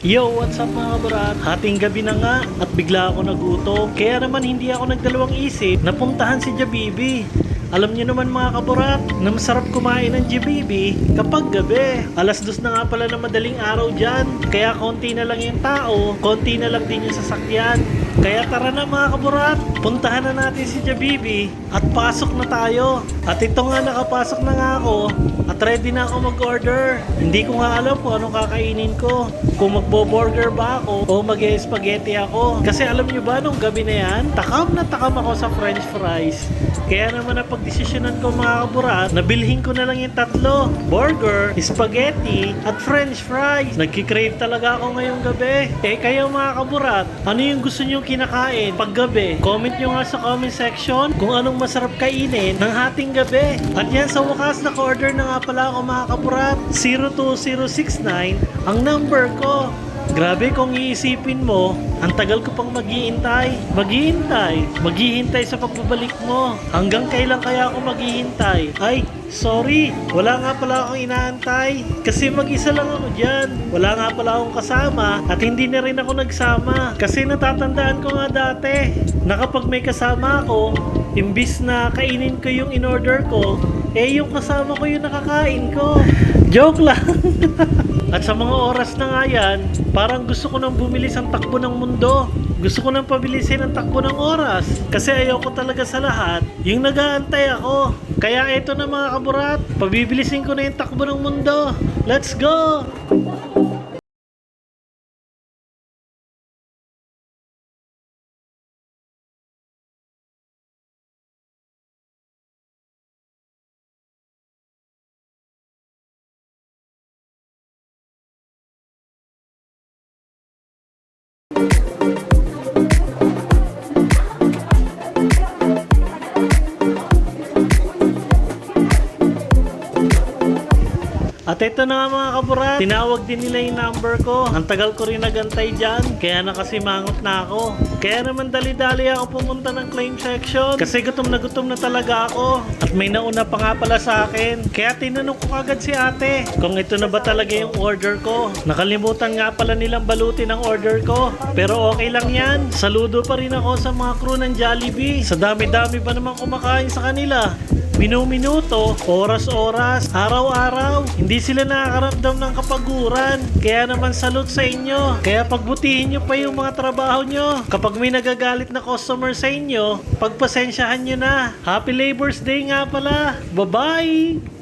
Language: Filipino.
Yo, what's up mga kabarat? Hating gabi na nga at bigla ako nagutom. Kaya naman hindi ako nagdalawang isip na puntahan si Jollibee. Alam niyo naman mga kabarat na masarap kumain ng Jollibee kapag gabi. Alas 2 na nga pala na madaling araw dyan. Kaya konti na lang yung tao, konti na lang din yung sasakyan. Kaya tara na mga kabarat, puntahan na natin si Jollibee at pasok na tayo. At ito nga, nakapasok na nga ako at ready na ako mag-order. Hindi ko nga alam kung anong kakainin ko. Kung magbo-burger ba ako o mag-spaghetti ako. Kasi alam nyo ba, nung gabi na yan, takam na takam ako sa french fries. Kaya naman napagdesisyonan ko mga kaburat, nabilhin ko na lang yung tatlo. Burger, spaghetti, at french fries. Nagkikrave talaga ako ngayong gabi. Kayo mga kaburat, ano yung gusto nyo kinakain pag gabi? Comment nyo nga sa comment section kung anong masarap kainin ng hating gabi. At yan, sa wakas naka-order na nga pala ako mga kaburat. 02069 ang number ko. Grabe kung iisipin mo, ang tagal ko pang maghihintay sa pagbabalik mo. Hanggang kailan kaya ako maghihintay? Ay, sorry, wala nga pala akong inaantay. Kasi mag-isa lang ako dyan. Wala nga pala akong kasama at hindi na rin ako nagsama. Kasi natatandaan ko nga dati na kapag may kasama ako, imbis na kainin ko yung in-order ko, yung kasama ko yung nakakain ko. Joke lang. At sa mga oras na nga yan, parang gusto ko nang bumilis ang takbo ng mundo. Gusto ko nang pabilisin ang takbo ng oras. Kasi ayoko talaga sa lahat yung nag-aantay ako. Kaya eto na mga kaburat, pabibilisin ko na yung takbo ng mundo. Let's go! At ito na nga mga kaburat, tinawag din nila yung number ko. Ang tagal ko rin nagantay dyan, kaya nakasimangot na ako. Kaya naman dali-dali ako pumunta ng claim section. Kasi gutom na talaga ako. At may nauna pa nga pala sa akin. Kaya tinanong ko agad si ate kung ito na ba talaga yung order ko. Nakalimutan nga pala nilang balutin ang order ko. Pero okay lang yan. Saludo pa rin ako sa mga crew ng Jollibee. Sa dami-dami pa naman kumakain sa kanila. Minuto, oras-oras, araw-araw. Hindi sila nakakaramdam ng kapaguran. Kaya naman salute sa inyo. Kaya pagbutihin nyo pa yung mga trabaho nyo. Kapag may nagagalit na customer sa inyo, pagpasensyahan nyo na. Happy Labor's Day nga pala. Bye-bye!